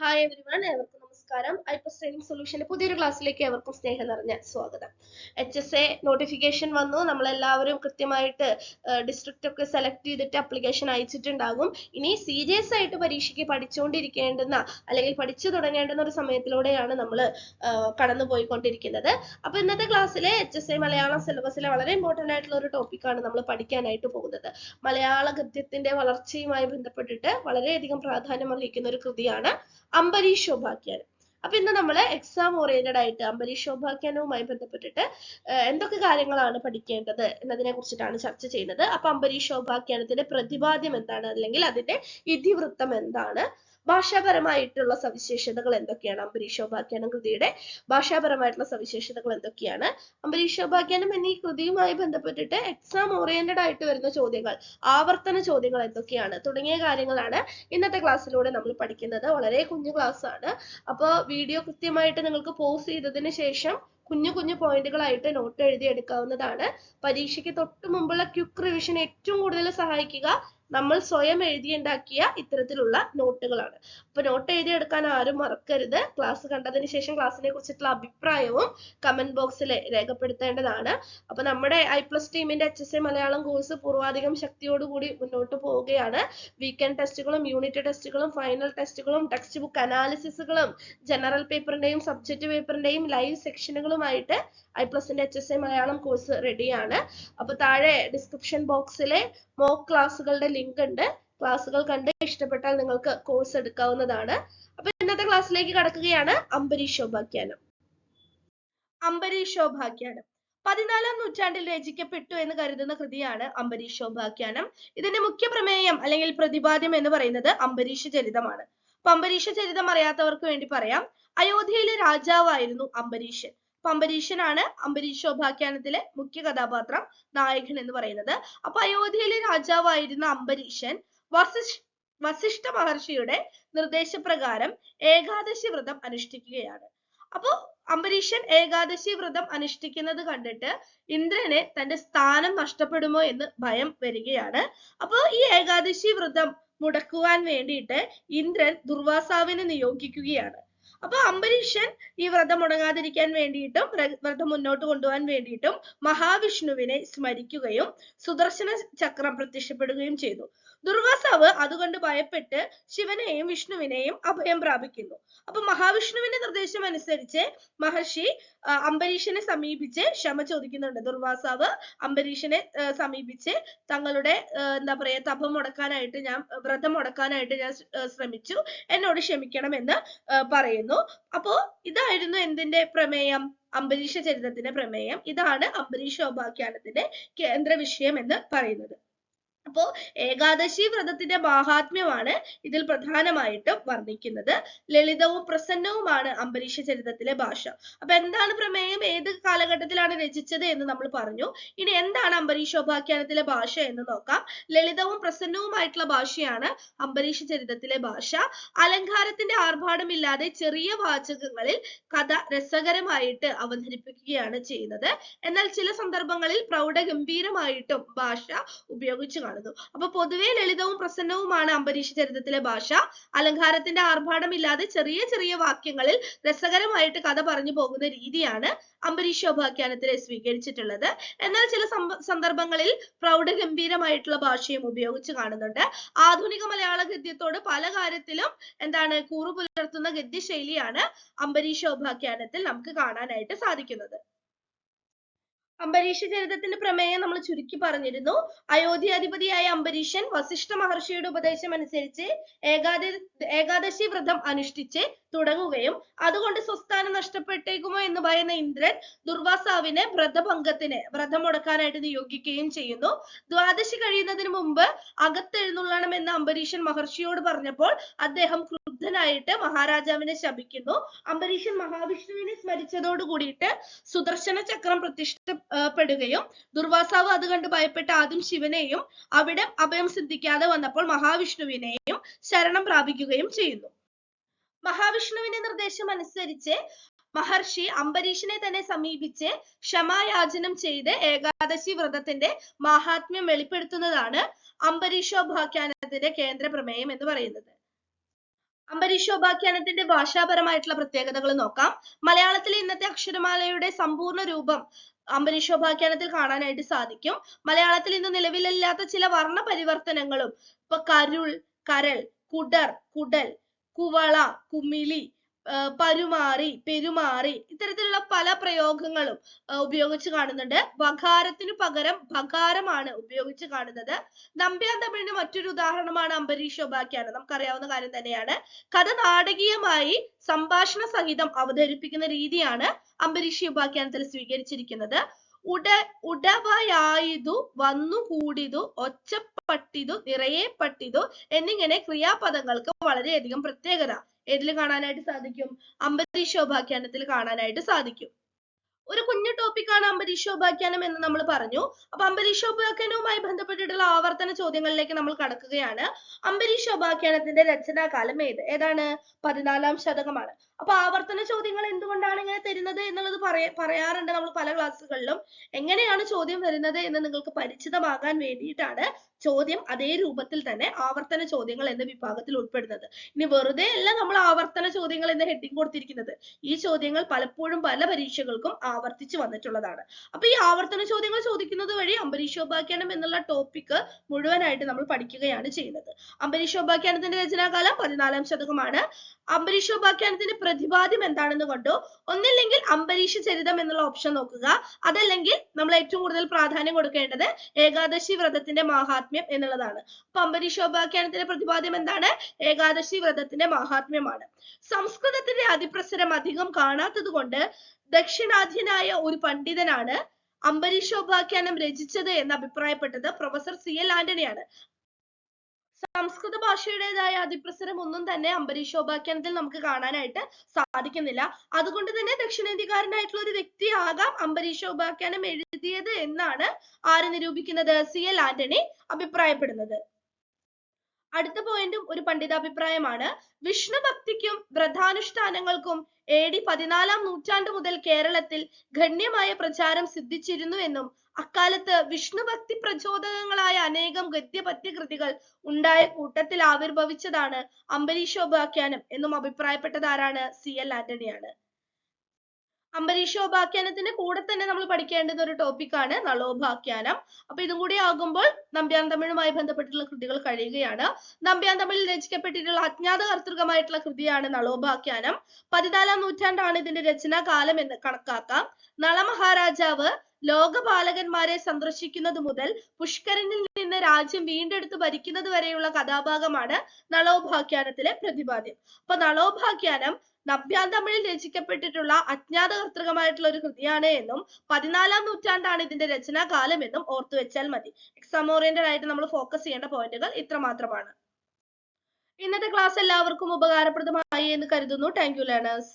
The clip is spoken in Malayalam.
ഹായ് എവരിവൺ, ഏവർക്കും നമസ്കാരം. ഐപ്ലസ് ട്രെയിനിങ് സൊല്യൂഷന്റെ പുതിയൊരു ക്ലാസ്സിലേക്ക് ഏവർക്കും സ്നേഹം നിറഞ്ഞ സ്വാഗതം. HSA നോട്ടിഫിക്കേഷൻ വന്നു. നമ്മളെല്ലാവരും കൃത്യമായിട്ട് ഡിസ്ട്രിക്റ്റ് ഒക്കെ സെലക്ട് ചെയ്തിട്ട് അപ്ലിക്കേഷൻ അയച്ചിട്ടുണ്ടാകും. ഇനി സീരിയസ് ആയിട്ട് പരീക്ഷയ്ക്ക് പഠിച്ചുകൊണ്ടിരിക്കേണ്ടുന്ന അല്ലെങ്കിൽ പഠിച്ചു തുടങ്ങേണ്ടുന്ന ഒരു സമയത്തിലൂടെയാണ് നമ്മൾ കടന്നു പോയിക്കൊണ്ടിരിക്കുന്നത്. അപ്പൊ ഇന്നത്തെ ക്ലാസ്സിലെ HSA മലയാളം സിലബസിലെ വളരെ ഇമ്പോർട്ടന്റ് ആയിട്ടുള്ള ഒരു ടോപ്പിക്കാണ് നമ്മൾ പഠിക്കാനായിട്ട് പോകുന്നത്. മലയാള ഗദ്യത്തിന്റെ വളർച്ചയുമായി ബന്ധപ്പെട്ടിട്ട് വളരെയധികം പ്രാധാന്യം അർഹിക്കുന്ന ഒരു കൃതിയാണ് അംബരീഷോപാഖ്യാനം. അപ്പൊ ഇന്ന് നമ്മൾ എക്സാം ഓറിയന്റഡ് ആയിട്ട് അംബരീഷോപാഖ്യാനവുമായി ബന്ധപ്പെട്ടിട്ട് എന്തൊക്കെ കാര്യങ്ങളാണ് പഠിക്കേണ്ടത് എന്നതിനെ കുറിച്ചിട്ടാണ് ചർച്ച ചെയ്യുന്നത്. അപ്പൊ അംബരീഷോപാഖ്യാനത്തിന്റെ പ്രതിപാദ്യം എന്താണ്, അല്ലെങ്കിൽ അതിന്റെ ഇതിവൃത്തം എന്താണ്, ഭാഷാപരമായിട്ടുള്ള സവിശേഷതകൾ എന്തൊക്കെയാണ്, അംബരീഷോപാഖ്യാനം കൃതിയുടെ ഭാഷാപരമായിട്ടുള്ള സവിശേഷതകൾ എന്തൊക്കെയാണ്, അംബരീഷോപാഖ്യാനം എന്നീ കൃതിയുമായി ബന്ധപ്പെട്ടിട്ട് എക്സാം ഓറിയന്റഡ് ആയിട്ട് വരുന്ന ചോദ്യങ്ങൾ, ആവർത്തന ചോദ്യങ്ങൾ എന്തൊക്കെയാണ് തുടങ്ങിയ കാര്യങ്ങളാണ് ഇന്നത്തെ ക്ലാസ്സിലൂടെ നമ്മൾ പഠിക്കുന്നത്. വളരെ കുഞ്ഞു ക്ലാസ് ആണ്. അപ്പോൾ വീഡിയോ കൃത്യമായിട്ട് നിങ്ങൾക്ക് പോസ് ചെയ്തതിന് ശേഷം കുഞ്ഞു കുഞ്ഞു പോയിന്റുകളായിട്ട് നോട്ട് എഴുതി എടുക്കാവുന്നതാണ്. പരീക്ഷയ്ക്ക് തൊട്ട് മുമ്പുള്ള ക്വിക്ക് റിവിഷൻ ഏറ്റവും കൂടുതൽ സഹായിക്കുക നമ്മൾ സ്വയം എഴുതിയുണ്ടാക്കിയ ഇത്തരത്തിലുള്ള നോട്ടുകളാണ്. അപ്പൊ നോട്ട് എഴുതിയെടുക്കാൻ ആരും മറക്കരുത്. ക്ലാസ് കണ്ടതിന് ശേഷം ക്ലാസ്സിനെ കുറിച്ചിട്ടുള്ള അഭിപ്രായവും കമന്റ് ബോക്സിൽ രേഖപ്പെടുത്തേണ്ടതാണ്. അപ്പൊ നമ്മുടെ ഐപ്ലസ് ടീമിന്റെ HSA മലയാളം കോഴ്സ് പൂർവാധികം ശക്തിയോടുകൂടി മുന്നോട്ട് പോവുകയാണ്. വീക്കെൻഡ് ടെസ്റ്റുകളും യൂണിറ്റ് ടെസ്റ്റുകളും ഫൈനൽ ടെസ്റ്റുകളും ടെക്സ്റ്റ് ബുക്ക് അനാലിസിസുകളും ജനറൽ പേപ്പറിന്റെയും സബ്ജക്ട് പേപ്പറിന്റെയും ലൈവ് സെക്ഷനുകളുമായിട്ട് ഐപ്ലസിന്റെ HSA മലയാളം കോഴ്സ് റെഡിയാണ്. അപ്പൊ താഴെ ഡിസ്ക്രിപ്ഷൻ ബോക്സിലെ മോക്ക് ക്ലാസ്സുകളുടെ ലിങ്ക് ഉണ്ട്. ക്ലാസ്സുകൾ കണ്ട് ഇഷ്ടപ്പെട്ടാൽ നിങ്ങൾക്ക് കോഴ്സ് എടുക്കാവുന്നതാണ്. അപ്പൊ ഇന്നത്തെ ക്ലാസ്സിലേക്ക് കടക്കുകയാണ്. അംബരീഷോപാഖ്യാനം. അംബരീഷോപാഖ്യാനം 14-ാം നൂറ്റാണ്ടിൽ രചിക്കപ്പെട്ടു എന്ന് കരുതുന്ന കൃതിയാണ് അംബരീഷോപാഖ്യാനം. ഇതിന്റെ മുഖ്യ പ്രമേയം അല്ലെങ്കിൽ പ്രതിപാദ്യം എന്ന് പറയുന്നത് അംബരീഷ ചരിതമാണ്. അപ്പൊ അംബരീഷ ചരിതം അറിയാത്തവർക്ക് വേണ്ടി പറയാം. അയോധ്യയിലെ രാജാവായിരുന്നു അംബരീഷൻ. അംബരീഷനാണ് അംബരീഷോപാഖ്യാനത്തിലെ മുഖ്യ കഥാപാത്രം, നായകൻ എന്ന് പറയുന്നത്. അപ്പൊ അയോധ്യയിലെ രാജാവായിരുന്ന അംബരീഷൻ വസിഷ്ഠ മഹർഷിയുടെ നിർദ്ദേശപ്രകാരം ഏകാദശി വ്രതം അനുഷ്ഠിക്കുകയാണ്. അപ്പോ അംബരീഷൻ ഏകാദശി വ്രതം അനുഷ്ഠിക്കുന്നത് കണ്ടിട്ട് ഇന്ദ്രന് തന്റെ സ്ഥാനം നഷ്ടപ്പെടുമോ എന്ന് ഭയം വരികയാണ്. അപ്പോ ഈ ഏകാദശി വ്രതം മുടക്കുവാൻ വേണ്ടിയിട്ട് ഇന്ദ്രൻ ദുർവാസാവിനെ നിയോഗിക്കുകയാണ്. അപ്പൊ അംബരീഷൻ ഈ വ്രതം മുടങ്ങാതിരിക്കാൻ വേണ്ടിയിട്ടും വ്രതം മുന്നോട്ട് കൊണ്ടുപോകാൻ വേണ്ടിയിട്ടും മഹാവിഷ്ണുവിനെ സ്മരിക്കുകയും സുദർശന ചക്രം പ്രത്യക്ഷപ്പെടുകയും ചെയ്തു. ദുർവാസാവ് അതുകൊണ്ട് ഭയപ്പെട്ട് ശിവനെയും വിഷ്ണുവിനെയും അഭയം പ്രാപിക്കുന്നു. അപ്പൊ മഹാവിഷ്ണുവിന്റെ നിർദ്ദേശം അനുസരിച്ച് മഹർഷി അംബരീഷനെ സമീപിച്ച് ക്ഷമ ചോദിക്കുന്നുണ്ട്. ദുർവാസാവ് അംബരീഷനെ സമീപിച്ച് തങ്ങളുടെ എന്താ പറയാ തപം മുടക്കാനായിട്ട് വ്രതം മുടക്കാനായിട്ട് ഞാൻ ശ്രമിച്ചു, എന്നോട് ക്ഷമിക്കണം എന്ന് പറയുന്നു. അപ്പോ ഇതായിരുന്നു എന്തിന്റെ പ്രമേയം, അംബരീഷ ചരിതത്തിന്റെ പ്രമേയം. ഇതാണ് അംബരീഷോപാഖ്യാനത്തിന്റെ കേന്ദ്ര വിഷയം എന്ന് പറയുന്നത്. അപ്പോ ഏകാദശി വ്രതത്തിന്റെ മാഹാത്മ്യമാണ് ഇതിൽ പ്രധാനമായിട്ടും വർണ്ണിക്കുന്നത്. ലളിതവും പ്രസന്നവുമാണ് അംബരീഷ ചരിതത്തിലെ ഭാഷ. അപ്പൊ എന്താണ് പ്രമേയം, ഏത് കാലഘട്ടത്തിലാണ് രചിച്ചത് എന്ന് നമ്മൾ പറഞ്ഞു. ഇനി എന്താണ് അംബരീഷോപാഖ്യാനത്തിലെ ഭാഷ എന്ന് നോക്കാം. ലളിതവും പ്രസന്നവുമായിട്ടുള്ള ഭാഷയാണ് അംബരീഷ ചരിതത്തിലെ ഭാഷ. അലങ്കാരത്തിന്റെ ആർഭാടമില്ലാതെ ചെറിയ വാചകങ്ങളിൽ കഥ രസകരമായിട്ട് അവതരിപ്പിക്കുകയാണ് ചെയ്യുന്നത്. എന്നാൽ ചില സന്ദർഭങ്ങളിൽ പ്രൗഢഗംഭീരമായിട്ടും ഭാഷ ഉപയോഗിച്ചു കാണുന്നു. അപ്പൊ പൊതുവെ ലളിതവും പ്രസന്നവുമാണ് അംബരീഷ ചരിതത്തിലെ ഭാഷ. അലങ്കാരത്തിന്റെ ആർഭാടമില്ലാതെ ചെറിയ ചെറിയ വാക്യങ്ങളിൽ രസകരമായിട്ട് കഥ പറഞ്ഞു പോകുന്ന രീതിയാണ് അംബരീഷോപാഖ്യാനത്തിലെ സ്വീകരിച്ചിട്ടുള്ളത്. എന്നാൽ ചില സന്ദർഭങ്ങളിൽ പ്രൗഢഗംഭീരമായിട്ടുള്ള ഭാഷയും ഉപയോഗിച്ച് കാണുന്നുണ്ട്. ആധുനിക മലയാള ഗദ്യത്തോട് പല കാര്യത്തിലും കൂറു പുലർത്തുന്ന ഗദ്യശൈലിയാണ് അംബരീഷോപാഖ്യാനത്തിൽ നമുക്ക് കാണാനായിട്ട് സാധിക്കുന്നത്. അംബരീഷ ചരിതത്തിന്റെ പ്രമേയം നമ്മൾ ചുരുക്കി പറഞ്ഞിരുന്നു. അയോധ്യാധിപതിയായ അംബരീഷൻ വസിഷ്ഠ മഹർഷിയുടെ ഉപദേശം അനുസരിച്ച് ഏകാദശി വ്രതം അനുഷ്ഠിച്ച് തുടങ്ങുകയും അതുകൊണ്ട് സ്വസ്ഥാനം നഷ്ടപ്പെട്ടേക്കുമോ എന്ന് ഭയന്ന ഇന്ദ്രൻ ദുർവാസാവിനെ വ്രതം മുടക്കാനായിട്ട് നിയോഗിക്കുകയും ചെയ്യുന്നു. ദ്വാദശി കഴിയുന്നതിന് മുമ്പ് അകത്തെഴുന്നള്ളണമെന്ന് അംബരീഷൻ മഹർഷിയോട് പറഞ്ഞപ്പോൾ അദ്ദേഹം ക്രുദ്ധനായിട്ട് മഹാരാജാവിനെ ശപിക്കുന്നു. അംബരീഷൻ മഹാവിഷ്ണുവിനെ സ്മരിച്ചതോട് കൂടിയിട്ട് സുദർശന ചക്രം പ്രതിഷ്ഠപ്പെടുകയും ദുർവാസാവ് അത് കണ്ട് ഭയപ്പെട്ട് ആദ്യം ശിവനെയും അവിടെ അഭയം സിദ്ധിക്കാതെ വന്നപ്പോൾ മഹാവിഷ്ണുവിനെയും ശരണം പ്രാപിക്കുകയും ചെയ്യുന്നു. മഹാവിഷ്ണുവിന്റെ നിർദ്ദേശം അനുസരിച്ച് മഹർഷി അംബരീഷനെ തന്നെ സമീപിച്ച് ക്ഷമായാചനം ചെയ്ത് ഏകാദശി വ്രതത്തിന്റെ മാഹാത്മ്യം വെളിപ്പെടുത്തുന്നതാണ് അംബരീഷോപാഖ്യാനത്തിന്റെ കേന്ദ്ര പ്രമേയം എന്ന് പറയുന്നത്. അംബരീഷോപാഖ്യാനത്തിന്റെ ഭാഷാപരമായിട്ടുള്ള പ്രത്യേകതകൾ നോക്കാം. മലയാളത്തിലെ ഇന്നത്തെ അക്ഷരമാലയുടെ സമ്പൂർണ്ണ രൂപം അംബരീഷോപാഖ്യാനത്തിൽ കാണാനായിട്ട് സാധിക്കും. മലയാളത്തിൽ ഇന്ന് നിലവിലില്ലാത്ത ചില വർണ്ണ പരിവർത്തനങ്ങളും ഇപ്പൊ കരുൾ, കരൾ, കുടർ, കുടൽ, കുവള, കുമിളി, പരുമാറി, പെരുമാറി ഇത്തരത്തിലുള്ള പല പ്രയോഗങ്ങളും ഉപയോഗിച്ച് കാണുന്നുണ്ട്. വകാരത്തിനു പകരം ഭകാരമാണ് ഉപയോഗിച്ച് കാണുന്നത്. നമ്പ്യാർ തമിഴിന് മറ്റൊരു ഉദാഹരണമാണ് അംബരീഷോപാഖ്യാനം. നമുക്കറിയാവുന്ന കാര്യം തന്നെയാണ്. കഥ നാടകീയമായി സംഭാഷണ സഹിതം അവതരിപ്പിക്കുന്ന രീതിയാണ് അംബരീഷോപാഖ്യാനത്തിൽ സ്വീകരിച്ചിരിക്കുന്നത്. ഉടവയായതു, വന്നുകൂടിതു, ഒച്ചപ്പട്ടിതു, നിറയെപ്പട്ടിതു എന്നിങ്ങനെ ക്രിയാപദങ്ങൾക്ക് വളരെയധികം പ്രത്യേകത ഏതിൽ കാണാനായിട്ട് സാധിക്കും? അംബരീഷോപാഖ്യാനത്തിൽ കാണാനായിട്ട് സാധിക്കും. ഒരു കുഞ്ഞു ടോപ്പിക്കാണ് അംബരീഷോപാഖ്യാനം എന്ന് നമ്മൾ പറഞ്ഞു. അപ്പൊ അംബരീഷോപാഖ്യാനവുമായി ബന്ധപ്പെട്ടിട്ടുള്ള ആവർത്തന ചോദ്യങ്ങളിലേക്ക് നമ്മൾ കടക്കുകയാണ്. അംബരീഷോപാഖ്യാനത്തിന്റെ രചനാകാലം ഏതാണ്? 14ാം ശതകമാണ്. അപ്പൊ ആവർത്തന ചോദ്യങ്ങൾ എന്തുകൊണ്ടാണ് ഇങ്ങനെ തരുന്നത് എന്നുള്ളത് പറയാറുണ്ട് നമ്മൾ പല ക്ലാസ്സുകളിലും. എങ്ങനെയാണ് ചോദ്യം വരുന്നത് എന്ന് നിങ്ങൾക്ക് പരിചിതമാകാൻ വേണ്ടിയിട്ടാണ് ചോദ്യം അതേ രൂപത്തിൽ തന്നെ ആവർത്തന ചോദ്യങ്ങൾ എന്ന വിഭാഗത്തിൽ ഉൾപ്പെടുന്നത്. ഇനി വെറുതെ അല്ല നമ്മൾ ആവർത്തന ചോദ്യങ്ങൾ എന്ന ഹെഡിങ് കൊടുത്തിരിക്കുന്നത്. ഈ ചോദ്യങ്ങൾ പലപ്പോഴും പല പരീക്ഷകൾക്കും ആവർത്തിച്ചു വന്നിട്ടുള്ളതാണ്. അപ്പൊ ഈ ആവർത്തന ചോദ്യങ്ങൾ ചോദിക്കുന്നത് വഴി അംബരീഷോപാഖ്യാനം എന്നുള്ള ടോപ്പിക് മുഴുവനായിട്ട് നമ്മൾ പഠിക്കുകയാണ് ചെയ്യുന്നത്. അംബരീഷോപാഖ്യാനത്തിന്റെ രചനാകാലം 14ാം ശതകമാണ്. അംബരീഷോപാഖ്യാനത്തിന്റെ പ്രതിപാദ്യം എന്താണെന്ന് കണ്ടു. ഒന്നില്ലെങ്കിൽ അംബരീഷ ചരിതം എന്നുള്ള ഓപ്ഷൻ നോക്കുക. അതല്ലെങ്കിൽ നമ്മൾ ഏറ്റവും കൂടുതൽ പ്രാധാന്യം കൊടുക്കേണ്ടത് ഏകാദശി വ്രതത്തിന്റെ മഹാത്മ്യം എന്നുള്ളതാണ്. അപ്പൊ അംബരീഷോപാഖ്യാനത്തിന്റെ പ്രതിപാദ്യം എന്താണ്? ഏകാദശി വ്രതത്തിന്റെ മഹാത്മ്യമാണ്. സംസ്കൃതത്തിന്റെ അതിപ്രസരം അധികം കാണാത്തത് കൊണ്ട് ദക്ഷിണാധ്യനായ ഒരു പണ്ഡിതനാണ് അംബരീഷോപാഖ്യാനം രചിച്ചത് എന്ന് അഭിപ്രായപ്പെട്ടത് പ്രൊഫസർ CL ആന്റണിയാണ്. സംസ്കൃത ഭാഷയുടേതായ അതിപ്രസരം ഒന്നും തന്നെ അംബരീഷോപാഖ്യാനത്തിൽ നമുക്ക് കാണാനായിട്ട് സാധിക്കുന്നില്ല. അതുകൊണ്ട് തന്നെ ദക്ഷിണേന്ത്യക്കാരനായിട്ടുള്ള ഒരു വ്യക്തിയാകാം അംബരീഷോപാഖ്യാനം എഴുതിയത് എന്നാണ് ആര് നിരൂപിക്കുന്നത്? CL ആന്റണി അഭിപ്രായപ്പെടുന്നത്. അടുത്ത പോയിന്റും ഒരു പണ്ഡിതാഭിപ്രായമാണ്. വിഷ്ണു ഭക്തിക്കും വ്രതാനുഷ്ഠാനങ്ങൾക്കും AD 14ാം നൂറ്റാണ്ട് മുതൽ കേരളത്തിൽ ഗണ്യമായ പ്രചാരം സിദ്ധിച്ചിരുന്നു എന്നും അക്കാലത്ത് വിഷ്ണുഭക്തി പ്രചോദകങ്ങളായ അനേകം ഗദ്യപദ്യ കൃതികൾ ഉണ്ടായ കൂട്ടത്തിൽ ആവിർഭവിച്ചതാണ് അംബരീഷോപാഖ്യാനം എന്നും അഭിപ്രായപ്പെട്ടത് ആരാണ്? CL ആന്റണിയാണ്. അംബരീഷോപാഖ്യാനത്തിന്റെ കൂടെ തന്നെ നമ്മൾ പഠിക്കേണ്ടുന്ന ഒരു ടോപ്പിക്കാണ് നളോപാഖ്യാനം. അപ്പൊ ഇതും കൂടി ആകുമ്പോൾ നമ്പ്യാർ തമിഴുമായി ബന്ധപ്പെട്ടുള്ള കൃതികൾ കഴിയുകയാണ്. നമ്പ്യാർ തമിഴിൽ രചിക്കപ്പെട്ടിട്ടുള്ള അജ്ഞാത കർത്തൃകമായിട്ടുള്ള കൃതിയാണ് നളോപാഖ്യാനം. 14ാം നൂറ്റാണ്ടാണ് ഇതിന്റെ രചനാകാലം എന്ന് കണക്കാക്കാം. നളമഹാരാജാവ് ലോകപാലകന്മാരെ സന്ദർശിക്കുന്നത് മുതൽ പുഷ്കരനിൽ നിന്ന് രാജ്യം വീണ്ടെടുത്ത് ഭരിക്കുന്നത് വരെയുള്ള കഥാഭാഗമാണ് നളോപാഖ്യാനത്തിലെ പ്രതിപാദ്യം. അപ്പൊ നളോപാഖ്യാനം നമ്പ്യാർ തമിഴിൽ രചിക്കപ്പെട്ടിട്ടുള്ള അജ്ഞാത കർത്തൃകമായിട്ടുള്ള ഒരു കൃതിയാണ് എന്നും 14ാം നൂറ്റാണ്ടാണ് ഇതിന്റെ രചനാകാലം എന്നും ഓർത്തു വെച്ചാൽ മതി. എക്സാം ഓറിയന്റഡ് ആയിട്ട് നമ്മൾ ഫോക്കസ് ചെയ്യേണ്ട പോയിന്റുകൾ ഇത്ര മാത്രമാണ്. ഇന്നത്തെ ക്ലാസ് എല്ലാവർക്കും ഉപകാരപ്രദമായി എന്ന് കരുതുന്നു. Thank you learners.